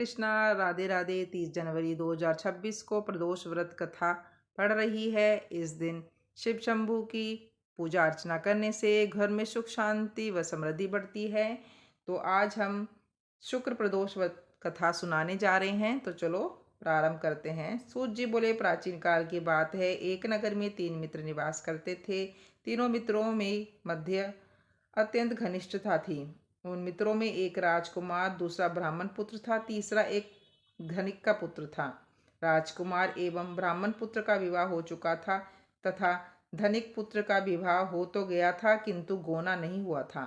कृष्णा, राधे राधे। 30 जनवरी 2026 को प्रदोष व्रत कथा पढ़ रही है। इस दिन शिव शंभू की पूजा अर्चना करने से घर में सुख शांति व समृद्धि बढ़ती है। तो आज हम शुक्र प्रदोष व्रत कथा सुनाने जा रहे हैं। तो चलो प्रारंभ करते हैं। सूत जी बोले, प्राचीन काल की बात है। एक नगर में 3 मित्र निवास करते थे। तीनों मित्रों में मध्य अत्यंत घनिष्ठता थी। उन मित्रों में एक राजकुमार, दूसरा ब्राह्मण पुत्र था, तीसरा एक धनिक का पुत्र था। राजकुमार एवं ब्राह्मण पुत्र का विवाह हो चुका था तथा धनिक पुत्र का विवाह हो तो गया था, किंतु गोना नहीं हुआ था।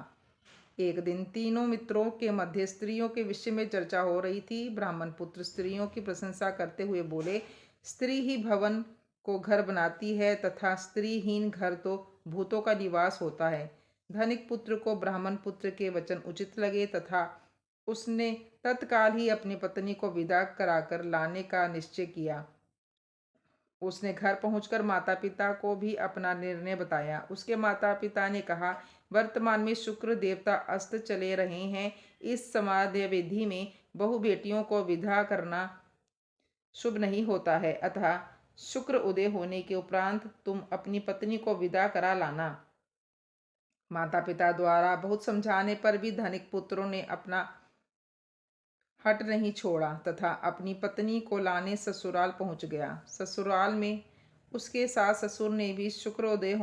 एक दिन तीनों मित्रों के मध्य स्त्रियों के विषय में चर्चा हो रही थी। ब्राह्मण पुत्र स्त्रियों की प्रशंसा करते हुए बोले, स्त्री ही भवन को घर बनाती है तथा स्त्रीहीन घर तो भूतों का निवास होता है। धनिक पुत्र को ब्राह्मण पुत्र के वचन उचित लगे तथा उसने तत्काल ही अपनी पत्नी को विदा कराकर लाने का निश्चय किया। उसने घर पहुंचकर माता पिता को भी अपना निर्णय बताया। उसके माता पिता ने कहा, वर्तमान में शुक्र देवता अस्त चले रहे हैं। इस समाध्य विधि में बहु बेटियों को विदा करना शुभ नहीं होता है, अतः शुक्र उदय होने के उपरांत तुम अपनी पत्नी को विदा करा लाना। माता पिता द्वारा बहुत समझाने पर भी धनिक पुत्रों ने अपना हट नहीं छोड़ा तथा अपनी पत्नी को लाने ससुराल पहुंच गया। ससुराल में उसके सास ससुर ने भी शुक्रोदय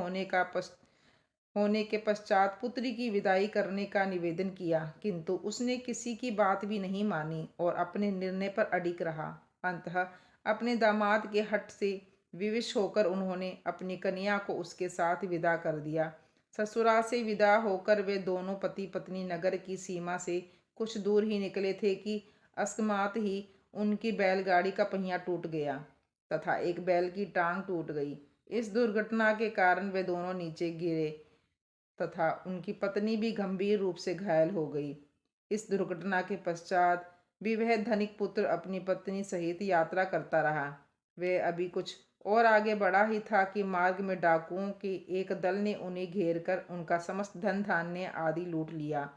होने के पश्चात पुत्री की विदाई करने का निवेदन किया, किंतु उसने किसी की बात भी नहीं मानी और अपने निर्णय पर अडिग रहा। अंततः अपने दामाद के हठ से विवश होकर उन्होंने अपनी कन्या को उसके साथ विदा कर दिया। ससुराल से विदा होकर वे दोनों पति पत्नी नगर की सीमा से कुछ दूर ही निकले थे कि अकस्मात ही उनकी बैलगाड़ी का पहिया टूट गया तथा एक बैल की टांग टूट गई। इस दुर्घटना के कारण वे दोनों नीचे गिरे तथा उनकी पत्नी भी गंभीर रूप से घायल हो गई। इस दुर्घटना के पश्चात भी वह धनिक पुत्र अपनी पत्नी सहित यात्रा करता रहा। वह अभी कुछ और आगे बढ़ा ही था कि मार्ग में डाकुओं के एक दल ने उन्हें घेरकर उनका समस्त धन धान्य आदि लूट लिया।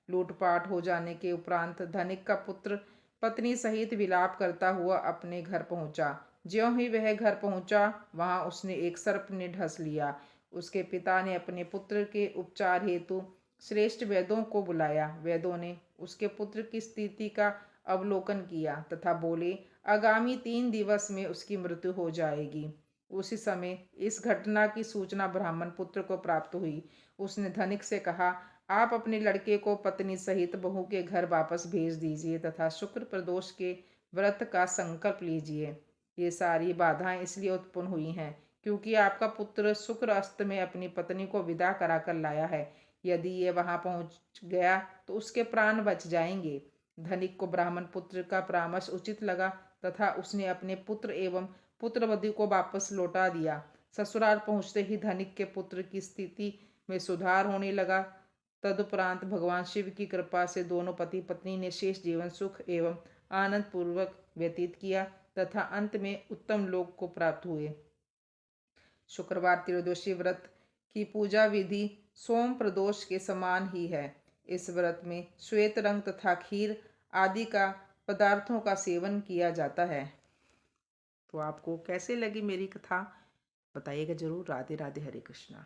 लूटपाट हो जाने के उपरांत धनिक का पुत्र पत्नी सहित विलाप करता हुआ अपने घर पहुंचा। ज्यों ही वह घर पहुंचा, वहां उसने एक सर्प ने ढस लिया। उसके पिता ने अपने पुत्र के उपचार हेतु श्रेष्ठ वैद्यों को बुलाया। वैद्यों ने उसके पुत्र की स्थिति का अवलोकन किया तथा बोले, आगामी 3 दिवस में उसकी मृत्यु हो जाएगी। उसी समय इस घटना की सूचना ब्राह्मण पुत्र को प्राप्त हुई। उसने धनिक से कहा, आप अपने लड़के को पत्नी सहित बहू के घर वापस भेज दीजिए तथा शुक्र प्रदोष के व्रत का संकल्प लीजिए। ये सारी बाधाएं इसलिए उत्पन्न हुई हैं क्योंकि आपका पुत्र शुक्र अस्त में अपनी पत्नी को विदा कराकर लाया है। यदि ये वहां पहुंच गया तो उसके प्राण बच जाएंगे। धनिक को ब्राह्मण पुत्र का परामर्श उचित लगा तथा उसने अपने पुत्र एवं पुत्रवधू को वापस लौटा दिया। ससुराल पहुंचते ही धनिक के पुत्र की स्थिति में सुधार होने लगा। तदुपरांत भगवान शिव की कृपा से दोनों पति पत्नी ने शेष जीवन सुख एवं आनंद पूर्वक व्यतीत किया तथा अंत में उत्तम लोक को प्राप्त हुए। शुक्रवार त्रयोदशी व्रत की पूजा विधि सोम प्रदोष के समान ही है। इस व्रत में श्वेत रंग तथा खीर आदि का पदार्थों का सेवन किया जाता है। तो आपको कैसे लगी मेरी कथा बताइएगा जरूर। राधे राधे, हरे कृष्णा।